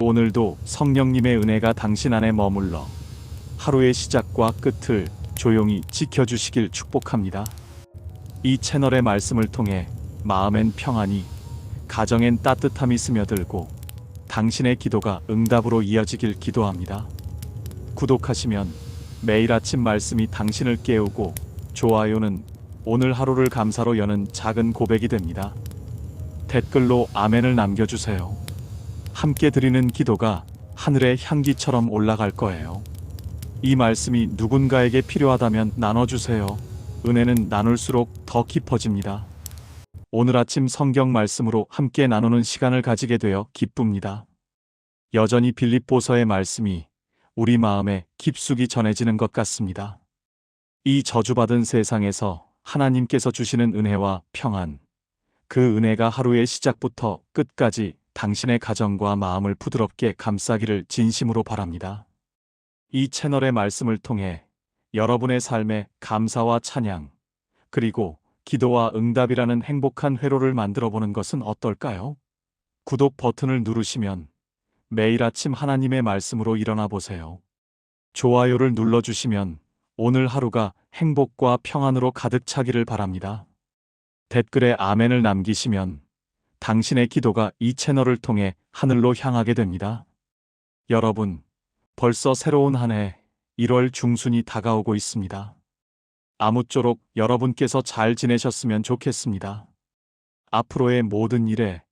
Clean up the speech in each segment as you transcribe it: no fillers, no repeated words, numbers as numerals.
오늘도 성령님의 은혜가 당신 안에 머물러 하루의 시작과 끝을 조용히 지켜주시길 축복합니다. 이 채널의 말씀을 통해 마음엔 평안이, 가정엔 따뜻함이 스며들고 당신의 기도가 응답으로 이어지길 기도합니다. 구독하시면 매일 아침 말씀이 당신을 깨우고, 좋아요는 오늘 하루를 감사로 여는 작은 고백이 됩니다. 댓글로 아멘을 남겨주세요. 함께 드리는 기도가 하늘의 향기처럼 올라갈 거예요. 이 말씀이 누군가에게 필요하다면 나눠주세요. 은혜는 나눌수록 더 깊어집니다. 오늘 아침 성경 말씀으로 함께 나누는 시간을 가지게 되어 기쁩니다. 여전히 빌립보서의 말씀이 우리 마음에 깊숙이 전해지는 것 같습니다. 이 저주받은 세상에서 하나님께서 주시는 은혜와 평안, 그 은혜가 하루의 시작부터 끝까지 당신의 가정과 마음을 부드럽게 감싸기를 진심으로 바랍니다. 이 채널의 말씀을 통해 여러분의 삶에 감사와 찬양, 그리고 기도와 응답이라는 행복한 회로를 만들어 보는 것은 어떨까요? 구독 버튼을 누르시면 매일 아침 하나님의 말씀으로 일어나 보세요. 좋아요를 눌러주시면 오늘 하루가 행복과 평안으로 가득 차기를 바랍니다. 댓글에 아멘을 남기시면 당신의 기도가 이 채널을 통해 하늘로 향하게 됩니다. 여러분, 벌써 새로운 한 해 1월 중순이 다가오고 있습니다. 아무쪼록 여러분께서 잘 지내셨으면 좋겠습니다. 앞으로의 모든 일에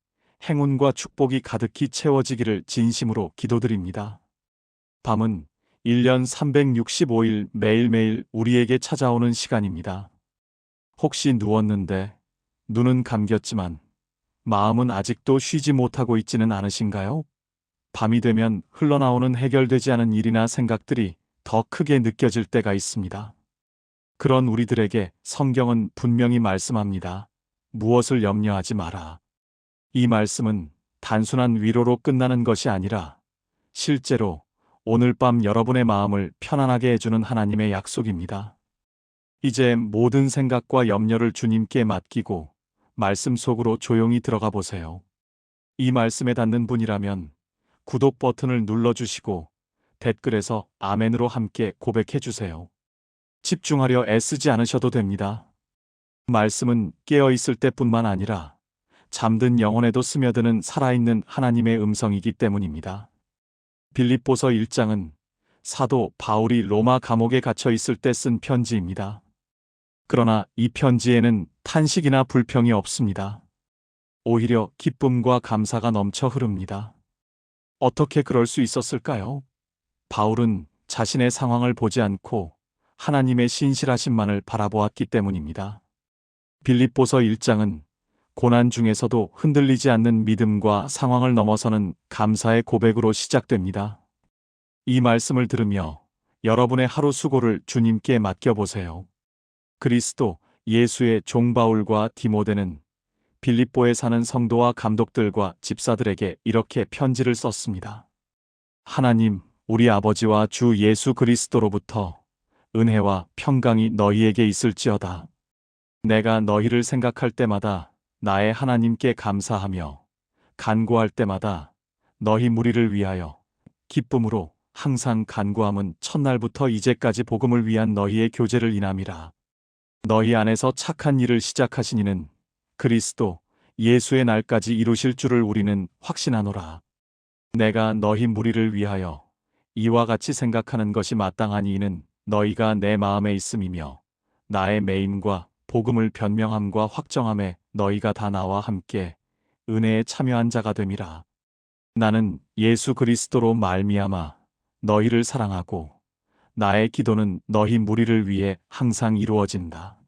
행운과 축복이 가득히 채워지기를 진심으로 기도드립니다. 밤은 1년 365일 매일매일 우리에게 찾아오는 시간입니다. 혹시 누웠는데 눈은 감겼지만 마음은 아직도 쉬지 못하고 있지는 않으신가요? 밤이 되면 흘러나오는 해결되지 않은 일이나 생각들이 더 크게 느껴질 때가 있습니다. 그런 우리들에게 성경은 분명히 말씀합니다. 무엇을 염려하지 마라. 이 말씀은 단순한 위로로 끝나는 것이 아니라 실제로 오늘 밤 여러분의 마음을 편안하게 해주는 하나님의 약속입니다. 이제 모든 생각과 염려를 주님께 맡기고 말씀 속으로 조용히 들어가 보세요. 이 말씀에 닿는 분이라면 구독 버튼을 눌러주시고 댓글에서 아멘으로 함께 고백해 주세요. 집중하려 애쓰지 않으셔도 됩니다. 말씀은 깨어있을 때뿐만 아니라 잠든 영혼에도 스며드는 살아있는 하나님의 음성이기 때문입니다. 빌립보서 1장은 사도 바울이 로마 감옥에 갇혀 있을 때 쓴 편지입니다. 그러나 이 편지에는 탄식이나 불평이 없습니다. 오히려 기쁨과 감사가 넘쳐 흐릅니다. 어떻게 그럴 수 있었을까요? 바울은 자신의 상황을 보지 않고 하나님의 신실하심만을 바라보았기 때문입니다. 빌립보서 1장은 고난 중에서도 흔들리지 않는 믿음과 상황을 넘어서는 감사의 고백으로 시작됩니다. 이 말씀을 들으며 여러분의 하루 수고를 주님께 맡겨보세요. 그리스도 예수의 종 바울과 디모데는 빌립보에 사는 성도와 감독들과 집사들에게 이렇게 편지를 썼습니다. 하나님, 우리 아버지와 주 예수 그리스도로부터 은혜와 평강이 너희에게 있을지어다. 내가 너희를 생각할 때마다 나의 하나님께 감사하며 간구할 때마다 너희 무리를 위하여 기쁨으로 항상 간구함은 첫날부터 이제까지 복음을 위한 너희의 교제를 인함이라. 너희 안에서 착한 일을 시작하신 이는 그리스도 예수의 날까지 이루실 줄을 우리는 확신하노라. 내가 너희 무리를 위하여 이와 같이 생각하는 것이 마땅하니 이는 너희가 내 마음에 있음이며 나의 매임과 복음을 변명함과 확정함에 너희가 다 나와 함께 은혜에 참여한 자가 됨이라. 나는 예수 그리스도로 말미암아 너희를 사랑하고 나의 기도는 너희 무리를 위해 항상 이루어진다.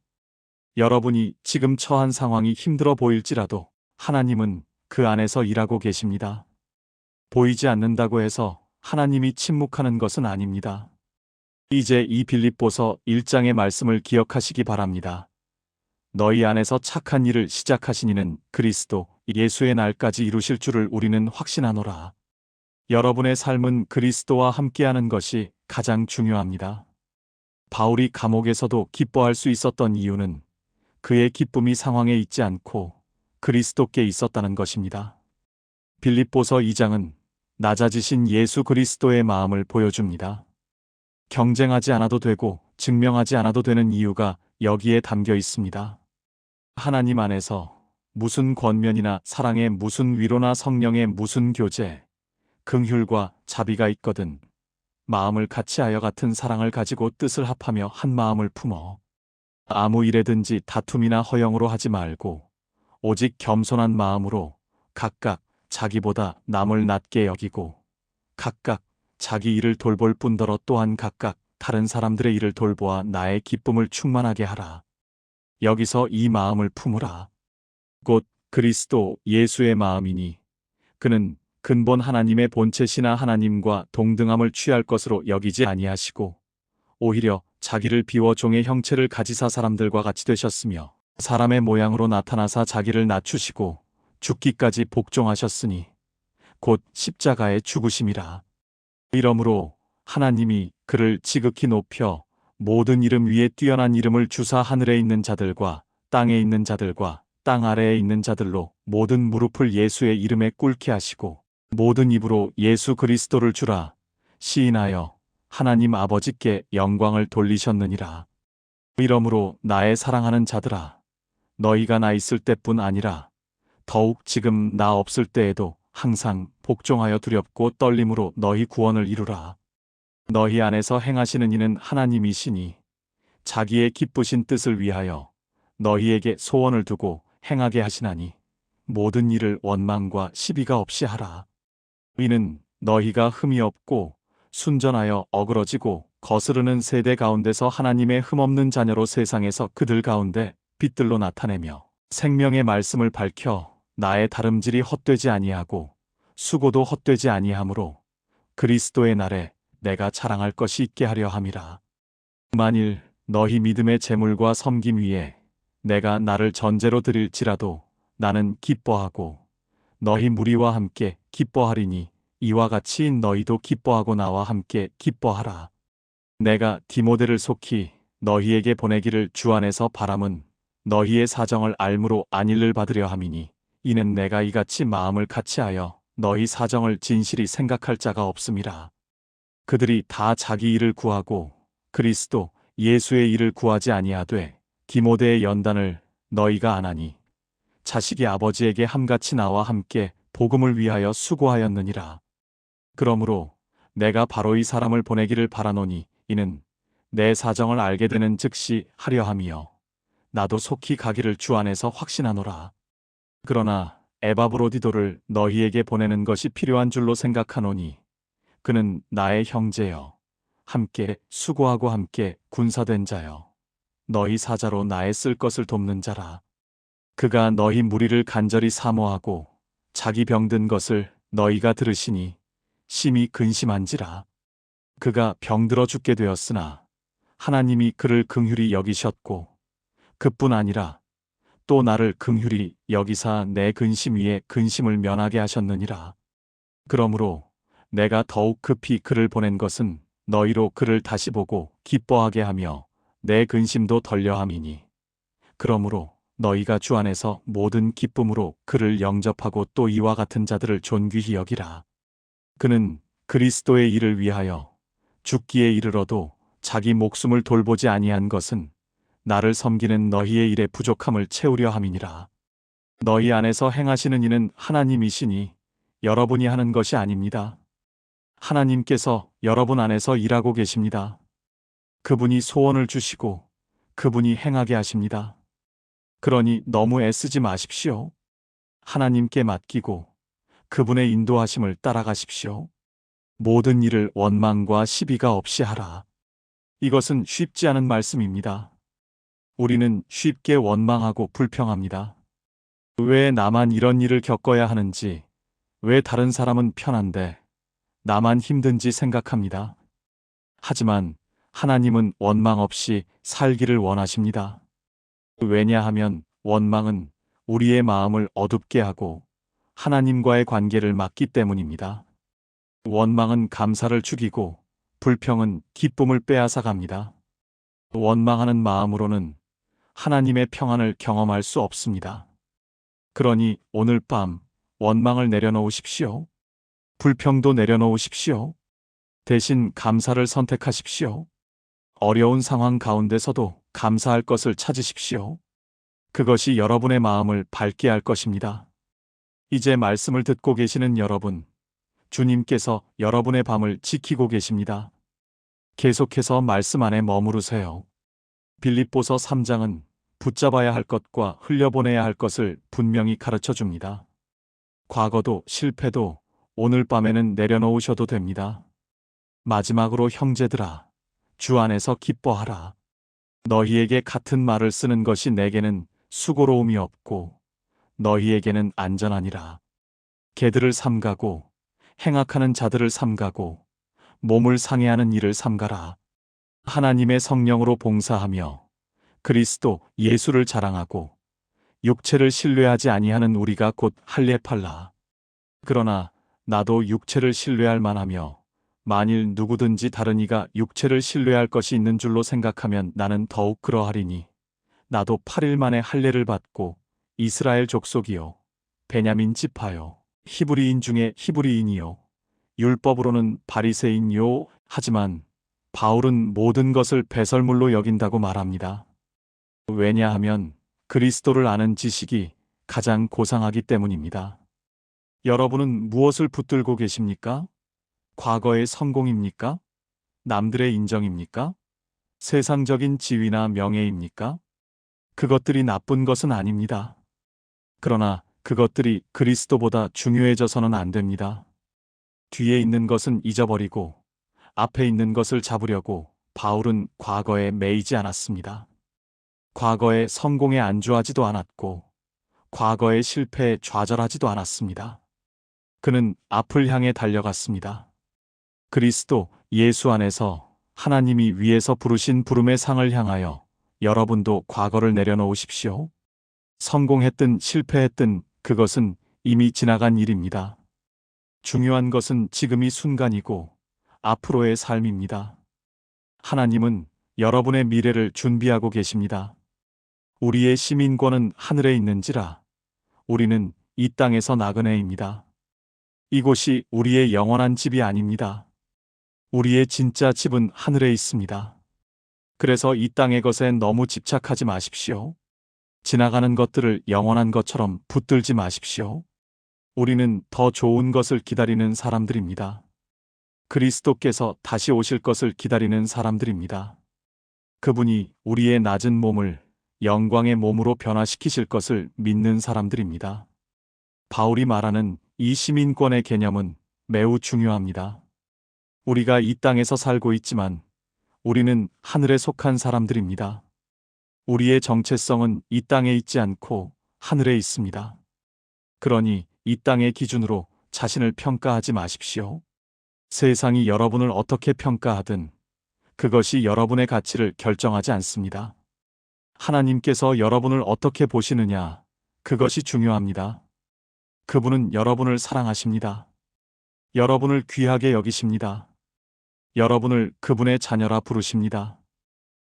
여러분이 지금 처한 상황이 힘들어 보일지라도 하나님은 그 안에서 일하고 계십니다. 보이지 않는다고 해서 하나님이 침묵하는 것은 아닙니다. 이제 이 빌립보서 1장의 말씀을 기억하시기 바랍니다. 너희 안에서 착한 일을 시작하신 이는 그리스도 예수의 날까지 이루실 줄을 우리는 확신하노라. 여러분의 삶은 그리스도와 함께하는 것이 가장 중요합니다. 바울이 감옥에서도 기뻐할 수 있었던 이유는 그의 기쁨이 상황에 있지 않고 그리스도께 있었다는 것입니다. 빌립보서 2장은 낮아지신 예수 그리스도의 마음을 보여줍니다. 경쟁하지 않아도 되고 증명하지 않아도 되는 이유가 여기에 담겨 있습니다. 하나님 안에서 무슨 권면이나 사랑의 무슨 위로나 성령의 무슨 교제, 긍휼과 자비가 있거든 마음을 같이하여 같은 사랑을 가지고 뜻을 합하며 한 마음을 품어 아무 일에든지 다툼이나 허영으로 하지 말고 오직 겸손한 마음으로 각각 자기보다 남을 낮게 여기고 각각 자기 일을 돌볼 뿐더러 또한 각각 다른 사람들의 일을 돌보아 나의 기쁨을 충만하게 하라. 여기서 이 마음을 품으라. 곧 그리스도 예수의 마음이니 그는 근본 하나님의 본체시나 하나님과 동등함을 취할 것으로 여기지 아니하시고 오히려 자기를 비워 종의 형체를 가지사 사람들과 같이 되셨으며 사람의 모양으로 나타나사 자기를 낮추시고 죽기까지 복종하셨으니 곧 십자가의 죽으심이라. 이러므로 하나님이 그를 지극히 높여 모든 이름 위에 뛰어난 이름을 주사 하늘에 있는 자들과 땅에 있는 자들과 땅 아래에 있는 자들로 모든 무릎을 예수의 이름에 꿇게 하시고 모든 입으로 예수 그리스도를 주라 시인하여 하나님 아버지께 영광을 돌리셨느니라. 이러므로 나의 사랑하는 자들아 너희가 나 있을 때뿐 아니라 더욱 지금 나 없을 때에도 항상 복종하여 두렵고 떨림으로 너희 구원을 이루라. 너희 안에서 행하시는 이는 하나님이시니 자기의 기쁘신 뜻을 위하여 너희에게 소원을 두고 행하게 하시나니 모든 일을 원망과 시비가 없이 하라. 이는 너희가 흠이 없고 순전하여 어그러지고 거스르는 세대 가운데서 하나님의 흠없는 자녀로 세상에서 그들 가운데 빛들로 나타내며 생명의 말씀을 밝혀 나의 다름질이 헛되지 아니하고 수고도 헛되지 아니하므로 그리스도의 날에 내가 자랑할 것이 있게 하려 함이라. 만일 너희 믿음의 재물과 섬김 위에 내가 나를 전제로 드릴지라도 나는 기뻐하고 너희 무리와 함께 기뻐하리니 이와 같이 너희도 기뻐하고 나와 함께 기뻐하라. 내가 디모데를 속히 너희에게 보내기를 주 안에서 바람은 너희의 사정을 알므로 안일을 받으려 함이니 이는 내가 이같이 마음을 같이하여 너희 사정을 진실이 생각할 자가 없음이라. 그들이 다 자기 일을 구하고 그리스도 예수의 일을 구하지 아니하되 디모데의 연단을 너희가 안하니 자식이 아버지에게 함같이 나와 함께 복음을 위하여 수고하였느니라. 그러므로 내가 바로 이 사람을 보내기를 바라노니 이는 내 사정을 알게 되는 즉시 하려 함이요 나도 속히 가기를 주 안에서 확신하노라. 그러나 에바브로디도를 너희에게 보내는 것이 필요한 줄로 생각하노니 그는 나의 형제여 함께 수고하고 함께 군사된 자여 너희 사자로 나의 쓸 것을 돕는 자라. 그가 너희 무리를 간절히 사모하고 자기 병든 것을 너희가 들으시니 심히 근심한지라. 그가 병들어 죽게 되었으나 하나님이 그를 긍휼히 여기셨고 그뿐 아니라 또 나를 긍휼히 여기사 내 근심 위에 근심을 면하게 하셨느니라. 그러므로 내가 더욱 급히 그를 보낸 것은 너희로 그를 다시 보고 기뻐하게 하며 내 근심도 덜려함이니 그러므로 너희가 주 안에서 모든 기쁨으로 그를 영접하고 또 이와 같은 자들을 존귀히 여기라. 그는 그리스도의 일을 위하여 죽기에 이르러도 자기 목숨을 돌보지 아니한 것은 나를 섬기는 너희의 일의 부족함을 채우려 함이니라. 너희 안에서 행하시는 이는 하나님이시니 여러분이 하는 것이 아닙니다. 하나님께서 여러분 안에서 일하고 계십니다. 그분이 소원을 주시고 그분이 행하게 하십니다. 그러니 너무 애쓰지 마십시오. 하나님께 맡기고 그분의 인도하심을 따라가십시오. 모든 일을 원망과 시비가 없이 하라. 이것은 쉽지 않은 말씀입니다. 우리는 쉽게 원망하고 불평합니다. 왜 나만 이런 일을 겪어야 하는지, 왜 다른 사람은 편한데 나만 힘든지 생각합니다. 하지만 하나님은 원망 없이 살기를 원하십니다. 왜냐하면 원망은 우리의 마음을 어둡게 하고 하나님과의 관계를 막기 때문입니다. 원망은 감사를 죽이고 불평은 기쁨을 빼앗아 갑니다. 원망하는 마음으로는 하나님의 평안을 경험할 수 없습니다. 그러니 오늘 밤 원망을 내려놓으십시오. 불평도 내려놓으십시오. 대신 감사를 선택하십시오. 어려운 상황 가운데서도 감사할 것을 찾으십시오. 그것이 여러분의 마음을 밝게 할 것입니다. 이제 말씀을 듣고 계시는 여러분, 주님께서 여러분의 밤을 지키고 계십니다. 계속해서 말씀 안에 머무르세요. 빌립보서 3장은 붙잡아야 할 것과 흘려보내야 할 것을 분명히 가르쳐 줍니다. 과거도 실패도 오늘 밤에는 내려놓으셔도 됩니다. 마지막으로 형제들아, 주 안에서 기뻐하라. 너희에게 같은 말을 쓰는 것이 내게는 수고로움이 없고 너희에게는 안전하니라. 개들을 삼가고 행악하는 자들을 삼가고 몸을 상해하는 일을 삼가라. 하나님의 성령으로 봉사하며 그리스도 예수를 자랑하고 육체를 신뢰하지 아니하는 우리가 곧 할례팔라. 그러나 나도 육체를 신뢰할 만하며 만일 누구든지 다른 이가 육체를 신뢰할 것이 있는 줄로 생각하면 나는 더욱 그러하리니 나도 8일 만에 할례를 받고 이스라엘 족속이요 베냐민 지파요 히브리인 중에 히브리인이요 율법으로는 바리새인요 하지만 바울은 모든 것을 배설물로 여긴다고 말합니다. 왜냐하면 그리스도를 아는 지식이 가장 고상하기 때문입니다. 여러분은 무엇을 붙들고 계십니까? 과거의 성공입니까? 남들의 인정입니까? 세상적인 지위나 명예입니까? 그것들이 나쁜 것은 아닙니다. 그러나 그것들이 그리스도보다 중요해져서는 안 됩니다. 뒤에 있는 것은 잊어버리고 앞에 있는 것을 잡으려고 바울은 과거에 매이지 않았습니다. 과거의 성공에 안주하지도 않았고 과거의 실패에 좌절하지도 않았습니다. 그는 앞을 향해 달려갔습니다. 그리스도 예수 안에서 하나님이 위에서 부르신 부름의 상을 향하여 여러분도 과거를 내려놓으십시오. 성공했든 실패했든 그것은 이미 지나간 일입니다. 중요한 것은 지금이 순간이고 앞으로의 삶입니다. 하나님은 여러분의 미래를 준비하고 계십니다. 우리의 시민권은 하늘에 있는지라 우리는 이 땅에서 나그네입니다. 이곳이 우리의 영원한 집이 아닙니다. 우리의 진짜 집은 하늘에 있습니다. 그래서 이 땅의 것에 너무 집착하지 마십시오. 지나가는 것들을 영원한 것처럼 붙들지 마십시오. 우리는 더 좋은 것을 기다리는 사람들입니다. 그리스도께서 다시 오실 것을 기다리는 사람들입니다. 그분이 우리의 낮은 몸을 영광의 몸으로 변화시키실 것을 믿는 사람들입니다. 바울이 말하는 이 시민권의 개념은 매우 중요합니다. 우리가 이 땅에서 살고 있지만 우리는 하늘에 속한 사람들입니다. 우리의 정체성은 이 땅에 있지 않고 하늘에 있습니다. 그러니 이 땅의 기준으로 자신을 평가하지 마십시오. 세상이 여러분을 어떻게 평가하든 그것이 여러분의 가치를 결정하지 않습니다. 하나님께서 여러분을 어떻게 보시느냐, 그것이 중요합니다. 그분은 여러분을 사랑하십니다. 여러분을 귀하게 여기십니다. 여러분을 그분의 자녀라 부르십니다.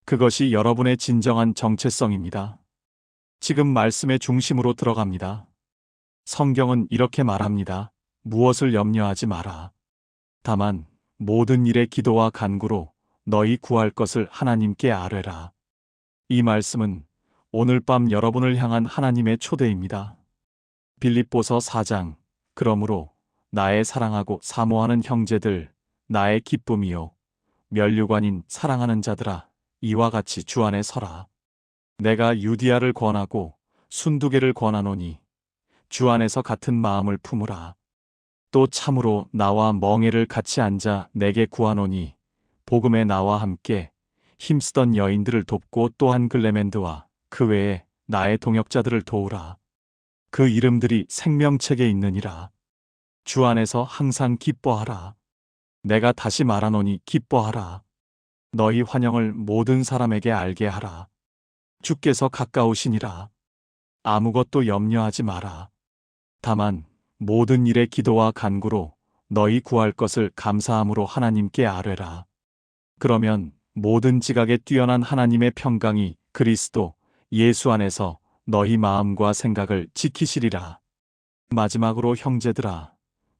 그것이 여러분의 진정한 정체성입니다. 지금 말씀의 중심으로 들어갑니다. 성경은 이렇게 말합니다. 무엇을 염려하지 마라. 다만 모든 일에 기도와 간구로 너희 구할 것을 하나님께 아뢰라. 이 말씀은 오늘 밤 여러분을 향한 하나님의 초대입니다. 빌립보서 4장. 그러므로 나의 사랑하고 사모하는 형제들, 나의 기쁨이요 면류관인 사랑하는 자들아, 이와 같이 주 안에 서라. 내가 유디아를 권하고 순두개를 권하노니 주 안에서 같은 마음을 품으라. 또 참으로 나와 멍에를 같이 앉아 내게 구하노니 복음에 나와 함께 힘쓰던 여인들을 돕고 또한 글레멘드와 그 외에 나의 동역자들을 도우라. 그 이름들이 생명책에 있느니라. 주 안에서 항상 기뻐하라. 내가 다시 말하노니 기뻐하라. 너희 환영을 모든 사람에게 알게 하라. 주께서 가까우시니라. 아무것도 염려하지 마라. 다만 모든 일에 기도와 간구로 너희 구할 것을 감사함으로 하나님께 아뢰라. 그러면 모든 지각에 뛰어난 하나님의 평강이 그리스도 예수 안에서 너희 마음과 생각을 지키시리라. 마지막으로 형제들아,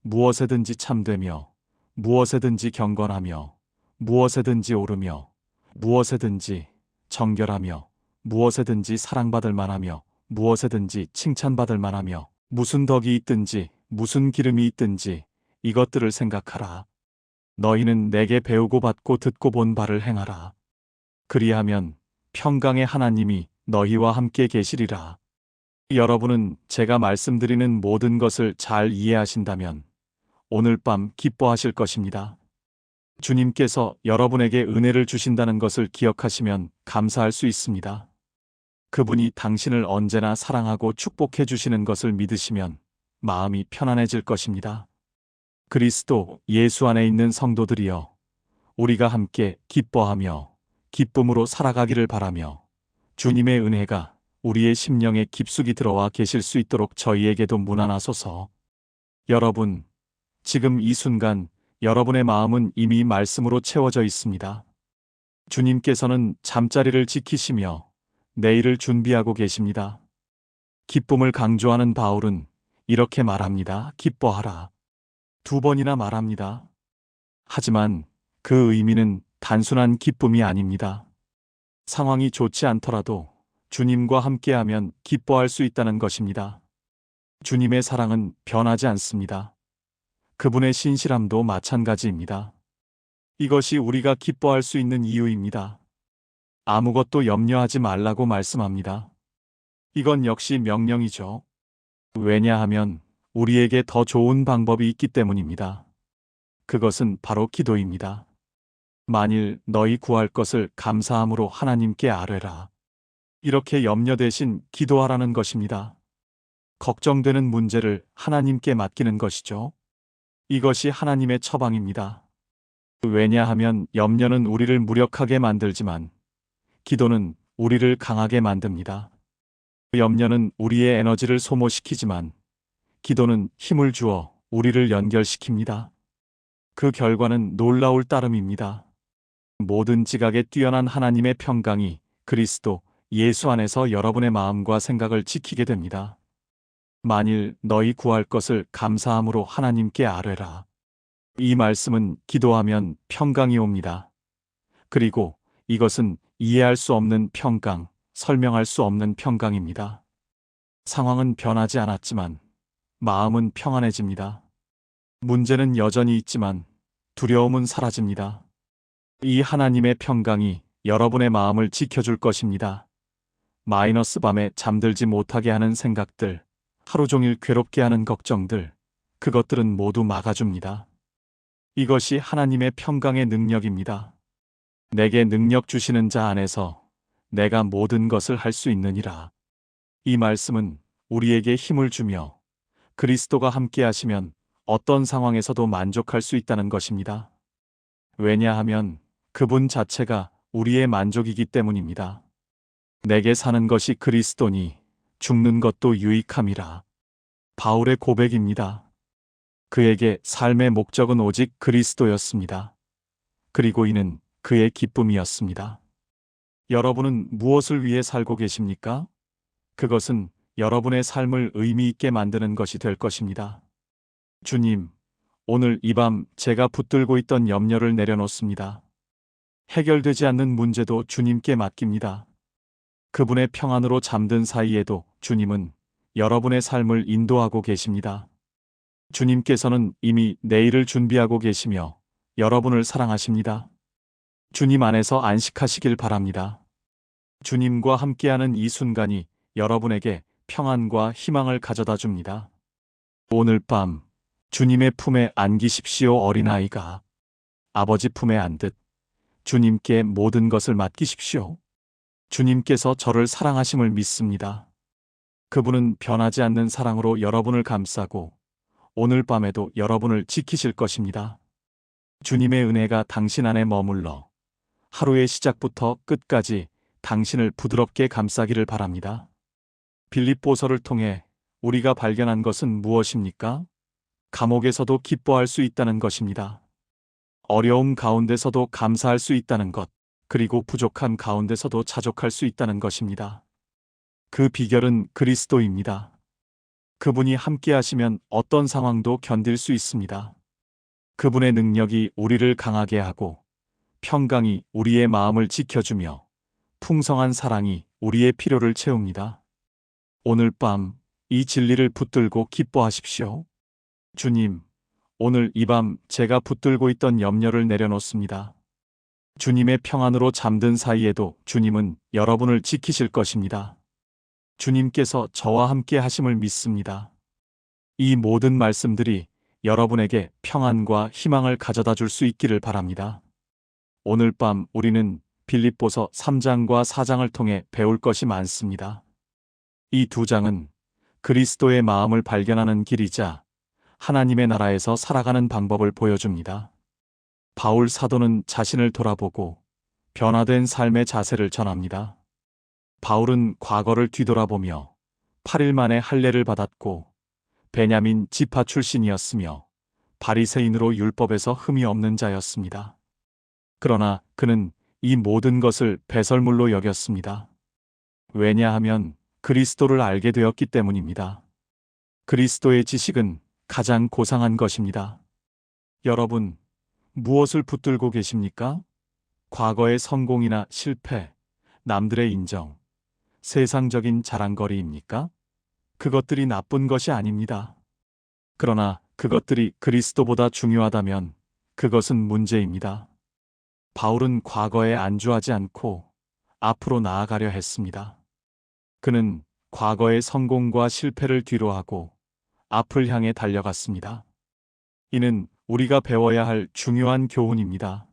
무엇에든지 참되며 무엇에든지 경건하며 무엇에든지 오르며 무엇에든지 정결하며 무엇에든지 사랑받을 만하며 무엇에든지 칭찬받을 만하며 무슨 덕이 있든지 무슨 기름이 있든지 이것들을 생각하라. 너희는 내게 배우고 받고 듣고 본 바를 행하라. 그리하면 평강의 하나님이 너희와 함께 계시리라. 여러분은 제가 말씀드리는 모든 것을 잘 이해하신다면 오늘 밤 기뻐하실 것입니다. 주님께서 여러분에게 은혜를 주신다는 것을 기억하시면 감사할 수 있습니다. 그분이 당신을 언제나 사랑하고 축복해 주시는 것을 믿으시면 마음이 편안해질 것입니다. 그리스도 예수 안에 있는 성도들이여, 우리가 함께 기뻐하며 기쁨으로 살아가기를 바라며 주님의 은혜가 우리의 심령에 깊숙이 들어와 계실 수 있도록 저희에게도 문안하소서. 여러분, 지금 이 순간 여러분의 마음은 이미 말씀으로 채워져 있습니다. 주님께서는 잠자리를 지키시며 내일을 준비하고 계십니다. 기쁨을 강조하는 바울은 이렇게 말합니다. 기뻐하라. 2번이나 말합니다. 하지만 그 의미는 단순한 기쁨이 아닙니다. 상황이 좋지 않더라도 주님과 함께하면 기뻐할 수 있다는 것입니다. 주님의 사랑은 변하지 않습니다. 그분의 신실함도 마찬가지입니다. 이것이 우리가 기뻐할 수 있는 이유입니다. 아무것도 염려하지 말라고 말씀합니다. 이건 역시 명령이죠. 왜냐하면 우리에게 더 좋은 방법이 있기 때문입니다. 그것은 바로 기도입니다. 만일 너희 구할 것을 감사함으로 하나님께 아뢰라. 이렇게 염려 대신 기도하라는 것입니다. 걱정되는 문제를 하나님께 맡기는 것이죠. 이것이 하나님의 처방입니다. 왜냐하면 염려는 우리를 무력하게 만들지만 기도는 우리를 강하게 만듭니다. 염려는 우리의 에너지를 소모시키지만 기도는 힘을 주어 우리를 연결시킵니다. 그 결과는 놀라울 따름입니다. 모든 지각에 뛰어난 하나님의 평강이 그리스도 예수 안에서 여러분의 마음과 생각을 지키게 됩니다. 만일 너희 구할 것을 감사함으로 하나님께 아뢰라. 이 말씀은 기도하면 평강이 옵니다. 그리고 이것은 이해할 수 없는 평강, 설명할 수 없는 평강입니다. 상황은 변하지 않았지만 마음은 평안해집니다. 문제는 여전히 있지만 두려움은 사라집니다. 이 하나님의 평강이 여러분의 마음을 지켜줄 것입니다. 마이너스 밤에 잠들지 못하게 하는 생각들, 하루 종일 괴롭게 하는 걱정들, 그것들은 모두 막아줍니다. 이것이 하나님의 평강의 능력입니다. 내게 능력 주시는 자 안에서 내가 모든 것을 할 수 있느니라. 이 말씀은 우리에게 힘을 주며 그리스도가 함께 하시면 어떤 상황에서도 만족할 수 있다는 것입니다. 왜냐하면 그분 자체가 우리의 만족이기 때문입니다. 내게 사는 것이 그리스도니 죽는 것도 유익함이라. 바울의 고백입니다. 그에게 삶의 목적은 오직 그리스도였습니다. 그리고 이는 그의 기쁨이었습니다. 여러분은 무엇을 위해 살고 계십니까? 그것은 여러분의 삶을 의미 있게 만드는 것이 될 것입니다. 주님, 오늘 이 밤 제가 붙들고 있던 염려를 내려놓습니다. 해결되지 않는 문제도 주님께 맡깁니다. 그분의 평안으로 잠든 사이에도 주님은 여러분의 삶을 인도하고 계십니다. 주님께서는 이미 내일을 준비하고 계시며 여러분을 사랑하십니다. 주님 안에서 안식하시길 바랍니다. 주님과 함께하는 이 순간이 여러분에게 평안과 희망을 가져다 줍니다. 오늘 밤 주님의 품에 안기십시오. 어린아이가 아버지 품에 안듯 주님께 모든 것을 맡기십시오. 주님께서 저를 사랑하심을 믿습니다. 그분은 변하지 않는 사랑으로 여러분을 감싸고 오늘 밤에도 여러분을 지키실 것입니다. 주님의 은혜가 당신 안에 머물러 하루의 시작부터 끝까지 당신을 부드럽게 감싸기를 바랍니다. 빌립보서를 통해 우리가 발견한 것은 무엇입니까? 감옥에서도 기뻐할 수 있다는 것입니다. 어려움 가운데서도 감사할 수 있다는 것, 그리고 부족한 가운데서도 자족할 수 있다는 것입니다. 그 비결은 그리스도입니다. 그분이 함께 하시면 어떤 상황도 견딜 수 있습니다. 그분의 능력이 우리를 강하게 하고 평강이 우리의 마음을 지켜주며 풍성한 사랑이 우리의 필요를 채웁니다. 오늘 밤 이 진리를 붙들고 기뻐하십시오. 주님, 오늘 이 밤 제가 붙들고 있던 염려를 내려놓습니다. 주님의 평안으로 잠든 사이에도 주님은 여러분을 지키실 것입니다. 주님께서 저와 함께 하심을 믿습니다. 이 모든 말씀들이 여러분에게 평안과 희망을 가져다 줄 수 있기를 바랍니다. 오늘 밤 우리는 빌립보서 3장과 4장을 통해 배울 것이 많습니다. 이 두 장은 그리스도의 마음을 발견하는 길이자 하나님의 나라에서 살아가는 방법을 보여줍니다. 바울 사도는 자신을 돌아보고 변화된 삶의 자세를 전합니다. 바울은 과거를 뒤돌아보며 8일 만에 할례를 받았고 베냐민 지파 출신이었으며 바리새인으로 율법에서 흠이 없는 자였습니다. 그러나 그는 이 모든 것을 배설물로 여겼습니다. 왜냐하면 그리스도를 알게 되었기 때문입니다. 그리스도의 지식은 가장 고상한 것입니다. 여러분, 무엇을 붙들고 계십니까? 과거의 성공이나 실패, 남들의 인정, 세상적인 자랑거리입니까? 그것들이 나쁜 것이 아닙니다. 그러나 그것들이 그리스도보다 중요하다면 그것은 문제입니다. 바울은 과거에 안주하지 않고 앞으로 나아가려 했습니다. 그는 과거의 성공과 실패를 뒤로하고 앞을 향해 달려갔습니다. 이는 우리가 배워야 할 중요한 교훈입니다.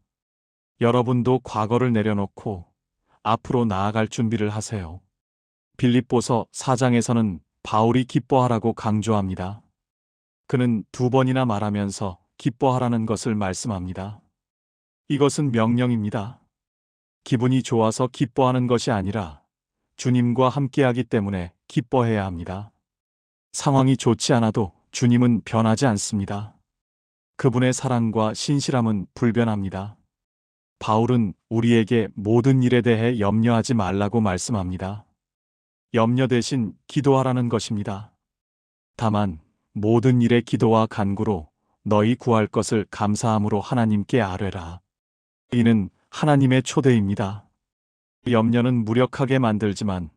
여러분도 과거를 내려놓고 앞으로 나아갈 준비를 하세요. 빌립보서 4장에서는 바울이 기뻐하라고 강조합니다. 그는 2번이나 말하면서 기뻐하라는 것을 말씀합니다. 이것은 명령입니다. 기분이 좋아서 기뻐하는 것이 아니라 주님과 함께하기 때문에 기뻐해야 합니다. 상황이 좋지 않아도 주님은 변하지 않습니다. 그분의 사랑과 신실함은 불변합니다. 바울은 우리에게 모든 일에 대해 염려하지 말라고 말씀합니다. 염려 대신 기도하라는 것입니다. 다만 모든 일에 기도와 간구로 너희 구할 것을 감사함으로 하나님께 아뢰라. 이는 하나님의 초대입니다. 염려는 무력하게 만들지만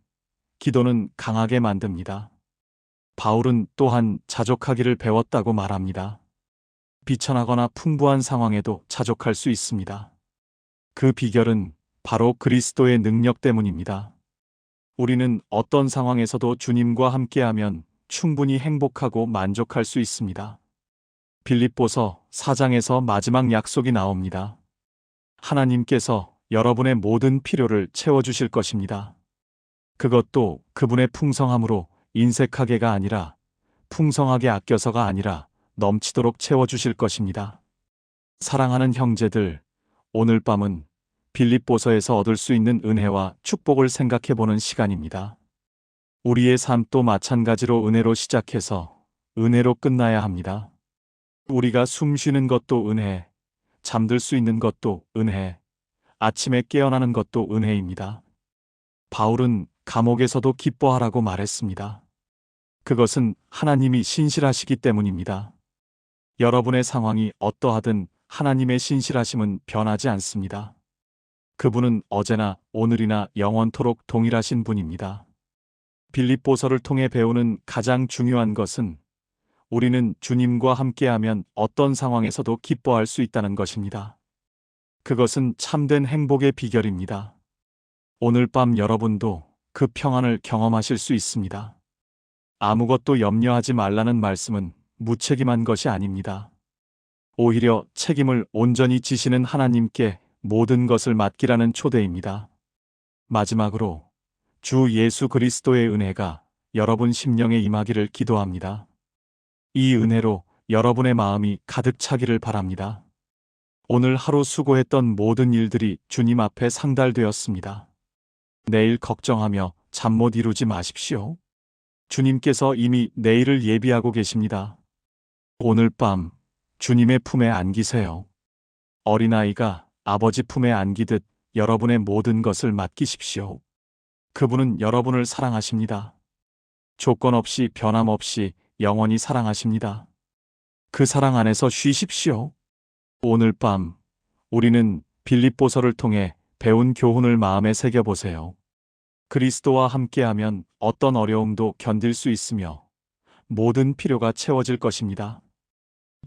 기도는 강하게 만듭니다. 바울은 또한 자족하기를 배웠다고 말합니다. 비천하거나 풍부한 상황에도 자족할 수 있습니다. 그 비결은 바로 그리스도의 능력 때문입니다. 우리는 어떤 상황에서도 주님과 함께하면 충분히 행복하고 만족할 수 있습니다. 빌립보서 4장에서 마지막 약속이 나옵니다. 하나님께서 여러분의 모든 필요를 채워주실 것입니다. 그것도 그분의 풍성함으로 인색하게가 아니라 풍성하게 아껴서가 아니라 넘치도록 채워주실 것입니다. 사랑하는 형제들, 오늘 밤은 빌립보서에서 얻을 수 있는 은혜와 축복을 생각해보는 시간입니다. 우리의 삶도 마찬가지로 은혜로 시작해서 은혜로 끝나야 합니다. 우리가 숨 쉬는 것도 은혜, 잠들 수 있는 것도 은혜, 아침에 깨어나는 것도 은혜입니다. 바울은 감옥에서도 기뻐하라고 말했습니다. 그것은 하나님이 신실하시기 때문입니다. 여러분의 상황이 어떠하든 하나님의 신실하심은 변하지 않습니다. 그분은 어제나 오늘이나 영원토록 동일하신 분입니다. 빌립보서를 통해 배우는 가장 중요한 것은 우리는 주님과 함께하면 어떤 상황에서도 기뻐할 수 있다는 것입니다. 그것은 참된 행복의 비결입니다. 오늘 밤 여러분도 그 평안을 경험하실 수 있습니다. 아무것도 염려하지 말라는 말씀은 무책임한 것이 아닙니다. 오히려 책임을 온전히 지시는 하나님께 모든 것을 맡기라는 초대입니다. 마지막으로 주 예수 그리스도의 은혜가 여러분 심령에 임하기를 기도합니다. 이 은혜로 여러분의 마음이 가득 차기를 바랍니다. 오늘 하루 수고했던 모든 일들이 주님 앞에 상달되었습니다. 내일 걱정하며 잠 못 이루지 마십시오. 주님께서 이미 내일을 예비하고 계십니다. 오늘 밤 주님의 품에 안기세요. 어린아이가 아버지 품에 안기듯 여러분의 모든 것을 맡기십시오. 그분은 여러분을 사랑하십니다. 조건 없이 변함없이 영원히 사랑하십니다. 그 사랑 안에서 쉬십시오. 오늘 밤 우리는 빌립보서를 통해 배운 교훈을 마음에 새겨보세요. 그리스도와 함께하면 어떤 어려움도 견딜 수 있으며 모든 필요가 채워질 것입니다.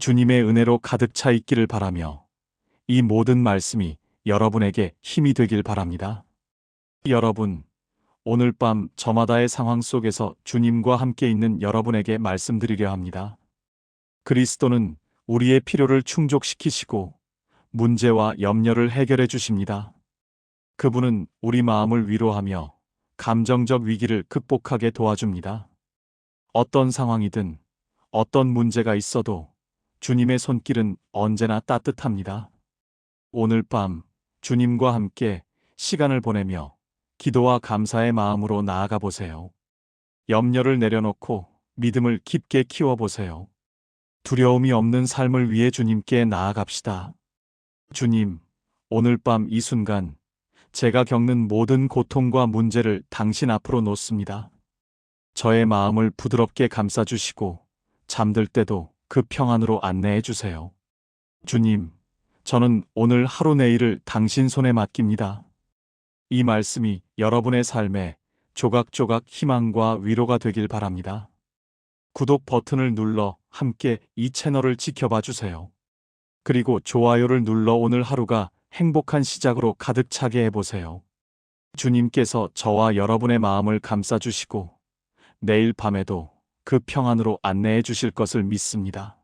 주님의 은혜로 가득 차 있기를 바라며 이 모든 말씀이 여러분에게 힘이 되길 바랍니다. 여러분, 오늘 밤 저마다의 상황 속에서 주님과 함께 있는 여러분에게 말씀드리려 합니다. 그리스도는 우리의 필요를 충족시키시고 문제와 염려를 해결해 주십니다. 그분은 우리 마음을 위로하며 감정적 위기를 극복하게 도와줍니다. 어떤 상황이든 어떤 문제가 있어도 주님의 손길은 언제나 따뜻합니다. 오늘 밤 주님과 함께 시간을 보내며 기도와 감사의 마음으로 나아가 보세요. 염려를 내려놓고 믿음을 깊게 키워보세요. 두려움이 없는 삶을 위해 주님께 나아갑시다. 주님, 오늘 밤 이 순간 제가 겪는 모든 고통과 문제를 당신 앞으로 놓습니다. 저의 마음을 부드럽게 감싸주시고 잠들 때도 그 평안으로 안내해 주세요. 주님, 저는 오늘 하루 내일을 당신 손에 맡깁니다. 이 말씀이 여러분의 삶에 조각조각 희망과 위로가 되길 바랍니다. 구독 버튼을 눌러 함께 이 채널을 지켜봐 주세요. 그리고 좋아요를 눌러 오늘 하루가 행복한 시작으로 가득 차게 해보세요. 주님께서 저와 여러분의 마음을 감싸주시고 내일 밤에도 그 평안으로 안내해 주실 것을 믿습니다.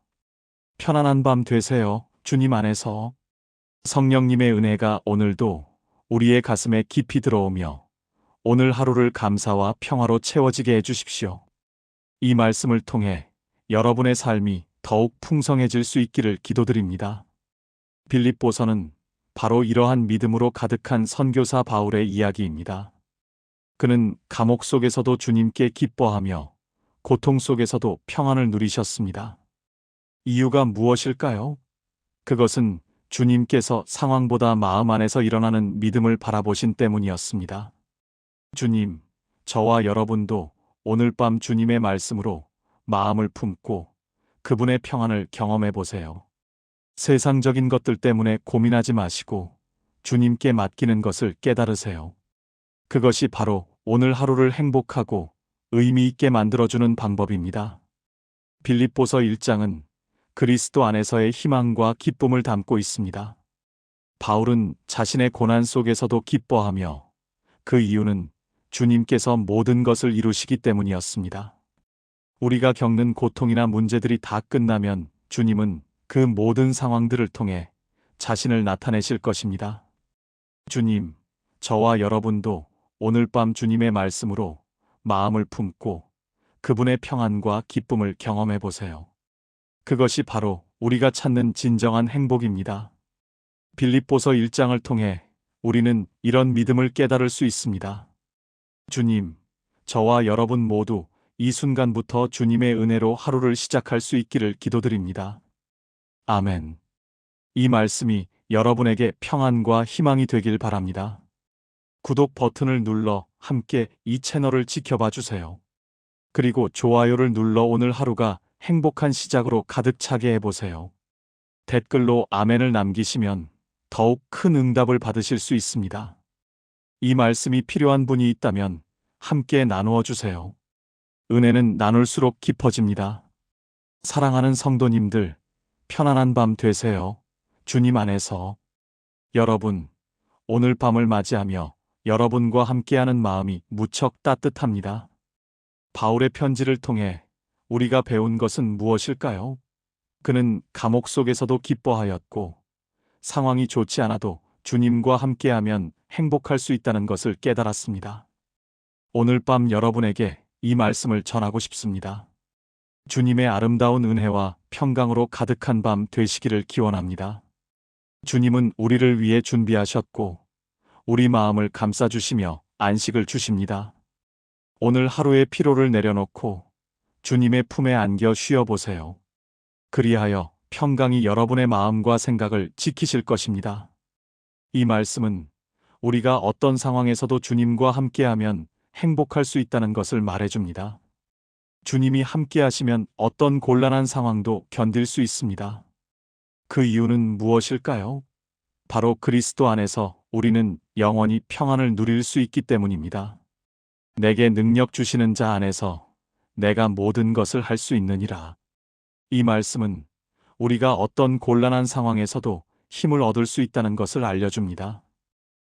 편안한 밤 되세요. 주님 안에서. 성령님의 은혜가 오늘도 우리의 가슴에 깊이 들어오며 오늘 하루를 감사와 평화로 채워지게 해주십시오. 이 말씀을 통해 여러분의 삶이 더욱 풍성해질 수 있기를 기도드립니다. 빌립보서는 바로 이러한 믿음으로 가득한 선교사 바울의 이야기입니다. 그는 감옥 속에서도 주님께 기뻐하며 고통 속에서도 평안을 누리셨습니다. 이유가 무엇일까요? 그것은 주님께서 상황보다 마음 안에서 일어나는 믿음을 바라보신 때문이었습니다. 주님, 저와 여러분도 오늘 밤 주님의 말씀으로 마음을 품고 그분의 평안을 경험해 보세요. 세상적인 것들 때문에 고민하지 마시고 주님께 맡기는 것을 깨달으세요. 그것이 바로 오늘 하루를 행복하고 의미 있게 만들어주는 방법입니다. 빌립보서 1장은 그리스도 안에서의 희망과 기쁨을 담고 있습니다. 바울은 자신의 고난 속에서도 기뻐하며 그 이유는 주님께서 모든 것을 이루시기 때문이었습니다. 우리가 겪는 고통이나 문제들이 다 끝나면 주님은 그 모든 상황들을 통해 자신을 나타내실 것입니다. 주님, 저와 여러분도 오늘 밤 주님의 말씀으로 마음을 품고 그분의 평안과 기쁨을 경험해 보세요. 그것이 바로 우리가 찾는 진정한 행복입니다. 빌립보서 1장을 통해 우리는 이런 믿음을 깨달을 수 있습니다. 주님, 저와 여러분 모두 이 순간부터 주님의 은혜로 하루를 시작할 수 있기를 기도드립니다. 아멘. 이 말씀이 여러분에게 평안과 희망이 되길 바랍니다. 구독 버튼을 눌러 함께 이 채널을 지켜봐 주세요. 그리고 좋아요를 눌러 오늘 하루가 행복한 시작으로 가득 차게 해보세요. 댓글로 아멘을 남기시면 더욱 큰 응답을 받으실 수 있습니다. 이 말씀이 필요한 분이 있다면 함께 나누어 주세요. 은혜는 나눌수록 깊어집니다. 사랑하는 성도님들, 편안한 밤 되세요. 주님 안에서. 여러분, 오늘 밤을 맞이하며 여러분과 함께하는 마음이 무척 따뜻합니다. 바울의 편지를 통해 우리가 배운 것은 무엇일까요? 그는 감옥 속에서도 기뻐하였고 상황이 좋지 않아도 주님과 함께하면 행복할 수 있다는 것을 깨달았습니다. 오늘 밤 여러분에게 이 말씀을 전하고 싶습니다. 주님의 아름다운 은혜와 평강으로 가득한 밤 되시기를 기원합니다. 주님은 우리를 위해 준비하셨고 우리 마음을 감싸주시며 안식을 주십니다. 오늘 하루의 피로를 내려놓고 주님의 품에 안겨 쉬어보세요. 그리하여 평강이 여러분의 마음과 생각을 지키실 것입니다. 이 말씀은 우리가 어떤 상황에서도 주님과 함께하면 행복할 수 있다는 것을 말해줍니다. 주님이 함께 하시면 어떤 곤란한 상황도 견딜 수 있습니다. 그 이유는 무엇일까요? 바로 그리스도 안에서 우리는 영원히 평안을 누릴 수 있기 때문입니다. 내게 능력 주시는 자 안에서 내가 모든 것을 할 수 있느니라. 이 말씀은 우리가 어떤 곤란한 상황에서도 힘을 얻을 수 있다는 것을 알려줍니다.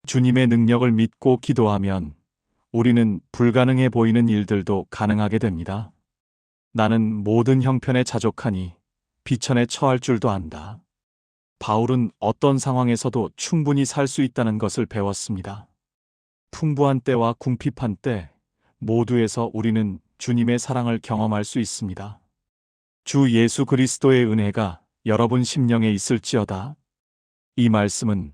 주님의 능력을 믿고 기도하면 우리는 불가능해 보이는 일들도 가능하게 됩니다. 나는 모든 형편에 자족하니 비천에 처할 줄도 안다. 바울은 어떤 상황에서도 충분히 살 수 있다는 것을 배웠습니다. 풍부한 때와 궁핍한 때 모두에서 우리는 주님의 사랑을 경험할 수 있습니다. 주 예수 그리스도의 은혜가 여러분 심령에 있을지어다. 이 말씀은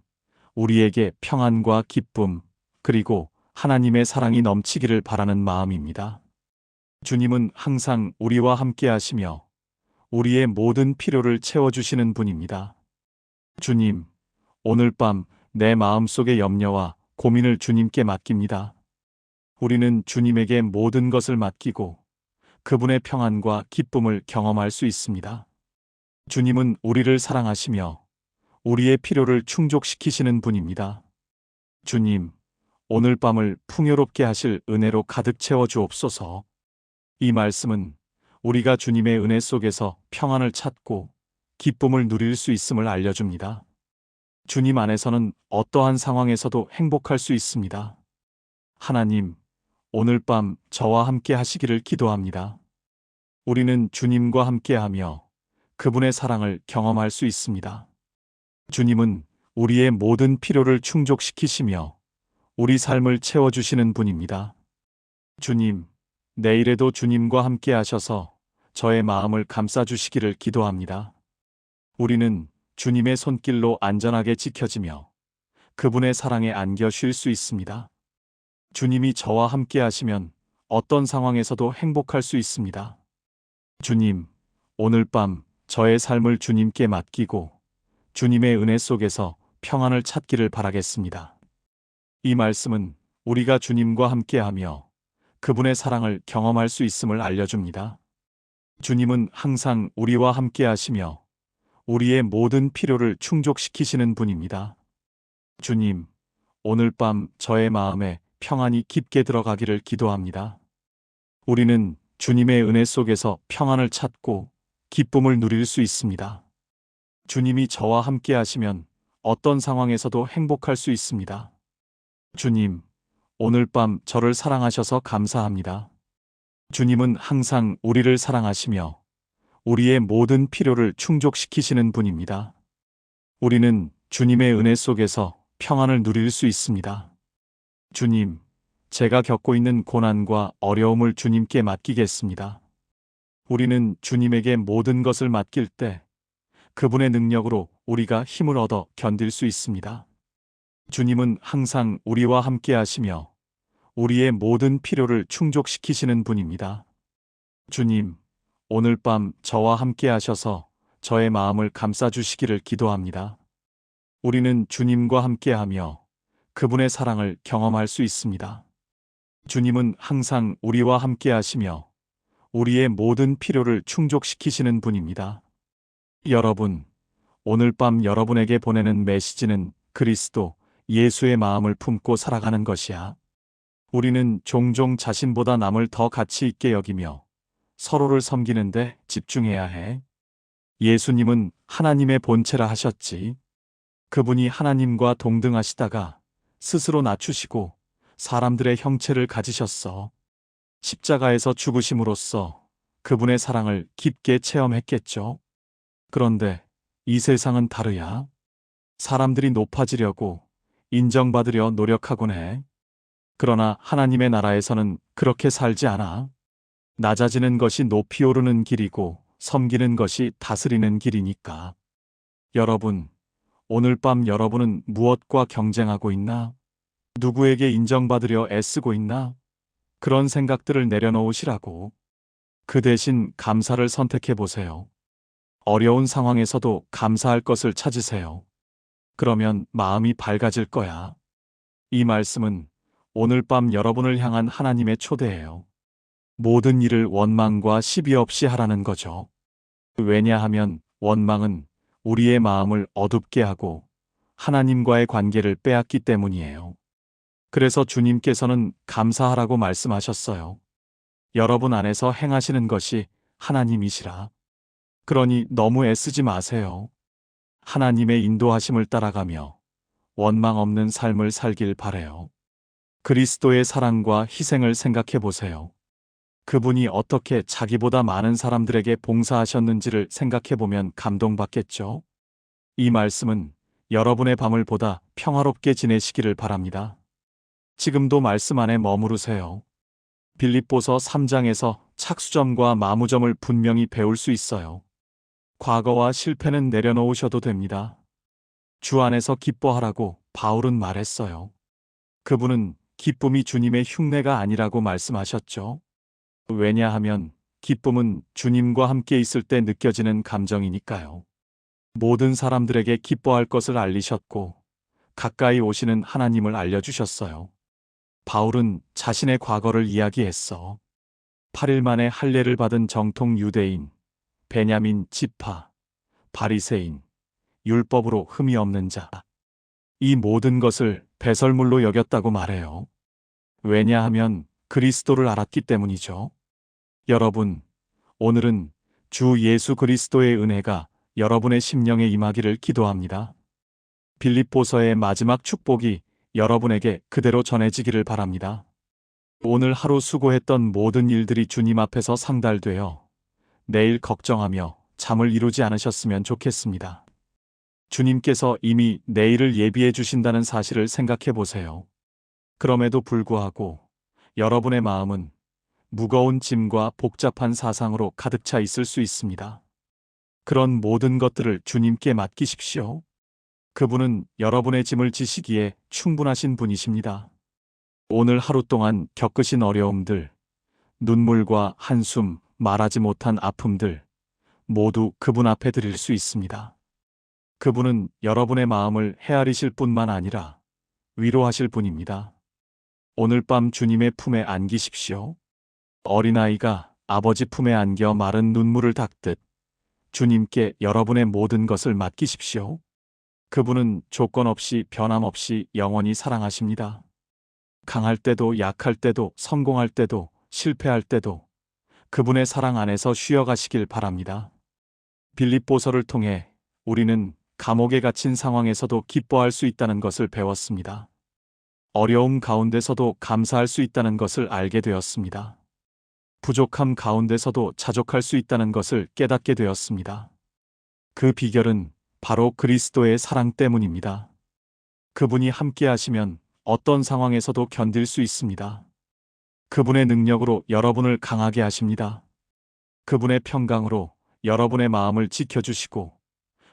우리에게 평안과 기쁨, 그리고 하나님의 사랑이 넘치기를 바라는 마음입니다. 주님은 항상 우리와 함께 하시며 우리의 모든 필요를 채워주시는 분입니다. 주님, 오늘 밤 내 마음속의 염려와 고민을 주님께 맡깁니다. 우리는 주님에게 모든 것을 맡기고 그분의 평안과 기쁨을 경험할 수 있습니다. 주님은 우리를 사랑하시며 우리의 필요를 충족시키시는 분입니다. 주님, 오늘 밤을 풍요롭게 하실 은혜로 가득 채워 주옵소서. 이 말씀은 우리가 주님의 은혜 속에서 평안을 찾고 기쁨을 누릴 수 있음을 알려줍니다. 주님 안에서는 어떠한 상황에서도 행복할 수 있습니다. 하나님, 오늘 밤 저와 함께 하시기를 기도합니다. 우리는 주님과 함께 하며 그분의 사랑을 경험할 수 있습니다. 주님은 우리의 모든 필요를 충족시키시며 우리 삶을 채워주시는 분입니다. 주님, 내일에도 주님과 함께 하셔서 저의 마음을 감싸주시기를 기도합니다. 우리는 주님의 손길로 안전하게 지켜지며 그분의 사랑에 안겨 쉴 수 있습니다. 주님이 저와 함께 하시면 어떤 상황에서도 행복할 수 있습니다. 주님, 오늘 밤 저의 삶을 주님께 맡기고 주님의 은혜 속에서 평안을 찾기를 바라겠습니다. 이 말씀은 우리가 주님과 함께하며 그분의 사랑을 경험할 수 있음을 알려줍니다. 주님은 항상 우리와 함께 하시며 우리의 모든 필요를 충족시키시는 분입니다. 주님, 오늘 밤 저의 마음에 평안이 깊게 들어가기를 기도합니다. 우리는 주님의 은혜 속에서 평안을 찾고 기쁨을 누릴 수 있습니다. 주님이 저와 함께 하시면 어떤 상황에서도 행복할 수 있습니다. 주님, 오늘 밤 저를 사랑하셔서 감사합니다. 주님은 항상 우리를 사랑하시며 우리의 모든 필요를 충족시키시는 분입니다. 우리는 주님의 은혜 속에서 평안을 누릴 수 있습니다. 주님, 제가 겪고 있는 고난과 어려움을 주님께 맡기겠습니다. 우리는 주님에게 모든 것을 맡길 때 그분의 능력으로 우리가 힘을 얻어 견딜 수 있습니다. 주님은 항상 우리와 함께 하시며 우리의 모든 필요를 충족시키시는 분입니다. 주님, 오늘 밤 저와 함께 하셔서 저의 마음을 감싸주시기를 기도합니다. 우리는 주님과 함께 하며 그분의 사랑을 경험할 수 있습니다. 주님은 항상 우리와 함께 하시며 우리의 모든 필요를 충족시키시는 분입니다. 여러분, 오늘 밤 여러분에게 보내는 메시지는 그리스도 예수의 마음을 품고 살아가는 것이야. 우리는 종종 자신보다 남을 더 가치 있게 여기며 서로를 섬기는데 집중해야 해. 예수님은 하나님의 본체라 하셨지. 그분이 하나님과 동등하시다가 스스로 낮추시고 사람들의 형체를 가지셨어. 십자가에서 죽으심으로써 그분의 사랑을 깊게 체험했겠죠. 그런데 이 세상은 다르야. 사람들이 높아지려고 인정받으려 노력하곤 해. 그러나 하나님의 나라에서는 그렇게 살지 않아. 낮아지는 것이 높이 오르는 길이고 섬기는 것이 다스리는 길이니까. 여러분, 오늘 밤 여러분은 무엇과 경쟁하고 있나? 누구에게 인정받으려 애쓰고 있나? 그런 생각들을 내려놓으시라고. 그 대신 감사를 선택해 보세요. 어려운 상황에서도 감사할 것을 찾으세요. 그러면 마음이 밝아질 거야. 이 말씀은 오늘 밤 여러분을 향한 하나님의 초대예요. 모든 일을 원망과 시비 없이 하라는 거죠. 왜냐하면 원망은 우리의 마음을 어둡게 하고 하나님과의 관계를 빼앗기 때문이에요. 그래서 주님께서는 감사하라고 말씀하셨어요. 여러분 안에서 행하시는 것이 하나님이시라. 그러니 너무 애쓰지 마세요. 하나님의 인도하심을 따라가며 원망 없는 삶을 살길 바래요. 그리스도의 사랑과 희생을 생각해 보세요. 그분이 어떻게 자기보다 많은 사람들에게 봉사하셨는지를 생각해 보면 감동받겠죠? 이 말씀은 여러분의 밤을 보다 평화롭게 지내시기를 바랍니다. 지금도 말씀 안에 머무르세요. 빌립보서 3장에서 착수점과 마무점을 분명히 배울 수 있어요. 과거와 실패는 내려놓으셔도 됩니다. 주 안에서 기뻐하라고 바울은 말했어요. 그분은 기쁨이 주님의 흉내가 아니라고 말씀하셨죠. 왜냐하면 기쁨은 주님과 함께 있을 때 느껴지는 감정이니까요. 모든 사람들에게 기뻐할 것을 알리셨고 가까이 오시는 하나님을 알려주셨어요. 바울은 자신의 과거를 이야기했어. 8일 만에 할례를 받은 정통 유대인, 베냐민 지파, 바리새인, 율법으로 흠이 없는 자. 이 모든 것을 배설물로 여겼다고 말해요. 왜냐하면 그리스도를 알았기 때문이죠. 여러분, 오늘은 주 예수 그리스도의 은혜가 여러분의 심령에 임하기를 기도합니다. 빌립보서의 마지막 축복이 여러분에게 그대로 전해지기를 바랍니다. 오늘 하루 수고했던 모든 일들이 주님 앞에서 상달되어 내일 걱정하며 잠을 이루지 않으셨으면 좋겠습니다. 주님께서 이미 내일을 예비해 주신다는 사실을 생각해 보세요. 그럼에도 불구하고 여러분의 마음은 무거운 짐과 복잡한 사상으로 가득 차 있을 수 있습니다. 그런 모든 것들을 주님께 맡기십시오. 그분은 여러분의 짐을 지시기에 충분하신 분이십니다. 오늘 하루 동안 겪으신 어려움들, 눈물과 한숨, 말하지 못한 아픔들 모두 그분 앞에 드릴 수 있습니다. 그분은 여러분의 마음을 헤아리실 뿐만 아니라 위로하실 분입니다. 오늘 밤 주님의 품에 안기십시오. 어린아이가 아버지 품에 안겨 마른 눈물을 닦듯 주님께 여러분의 모든 것을 맡기십시오. 그분은 조건 없이 변함없이 영원히 사랑하십니다. 강할 때도 약할 때도 성공할 때도 실패할 때도 그분의 사랑 안에서 쉬어가시길 바랍니다. 빌립보서를 통해 우리는 감옥에 갇힌 상황에서도 기뻐할 수 있다는 것을 배웠습니다. 어려움 가운데서도 감사할 수 있다는 것을 알게 되었습니다. 부족함 가운데서도 자족할 수 있다는 것을 깨닫게 되었습니다. 그 비결은 바로 그리스도의 사랑 때문입니다. 그분이 함께 하시면 어떤 상황에서도 견딜 수 있습니다. 그분의 능력으로 여러분을 강하게 하십니다. 그분의 평강으로 여러분의 마음을 지켜주시고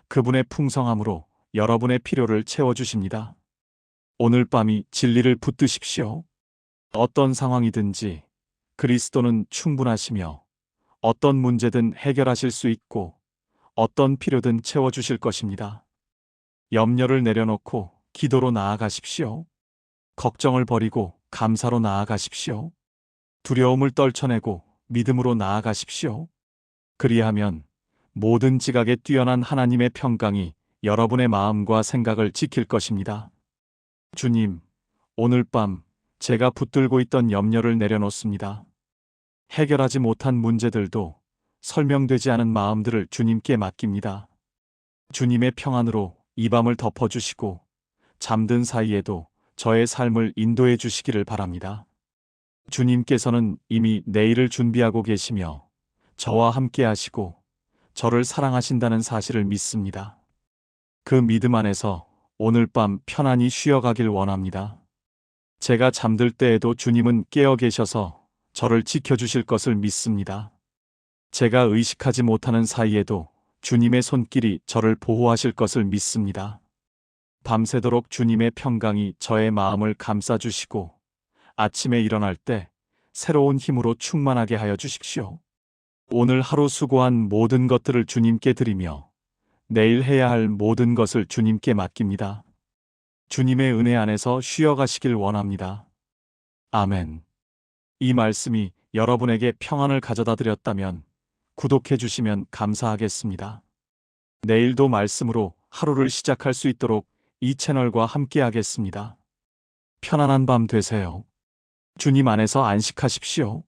그분의 풍성함으로 여러분의 필요를 채워주십니다. 오늘 밤이 진리를 붙드십시오. 어떤 상황이든지 그리스도는 충분하시며 어떤 문제든 해결하실 수 있고 어떤 필요든 채워주실 것입니다. 염려를 내려놓고 기도로 나아가십시오. 걱정을 버리고 감사로 나아가십시오. 두려움을 떨쳐내고 믿음으로 나아가십시오. 그리하면 모든 지각에 뛰어난 하나님의 평강이 여러분의 마음과 생각을 지킬 것입니다. 주님, 오늘 밤 제가 붙들고 있던 염려를 내려놓습니다. 해결하지 못한 문제들도 설명되지 않은 마음들을 주님께 맡깁니다. 주님의 평안으로 이 밤을 덮어주시고 잠든 사이에도 저의 삶을 인도해 주시기를 바랍니다. 주님께서는 이미 내일을 준비하고 계시며 저와 함께 하시고 저를 사랑하신다는 사실을 믿습니다. 그 믿음 안에서 오늘 밤 편안히 쉬어가길 원합니다. 제가 잠들 때에도 주님은 깨어 계셔서 저를 지켜주실 것을 믿습니다. 제가 의식하지 못하는 사이에도 주님의 손길이 저를 보호하실 것을 믿습니다. 밤새도록 주님의 평강이 저의 마음을 감싸주시고 아침에 일어날 때 새로운 힘으로 충만하게 하여 주십시오. 오늘 하루 수고한 모든 것들을 주님께 드리며 내일 해야 할 모든 것을 주님께 맡깁니다. 주님의 은혜 안에서 쉬어가시길 원합니다. 아멘. 이 말씀이 여러분에게 평안을 가져다 드렸다면 구독해 주시면 감사하겠습니다. 내일도 말씀으로 하루를 시작할 수 있도록 이 채널과 함께 하겠습니다. 편안한 밤 되세요. 주님 안에서 안식하십시오.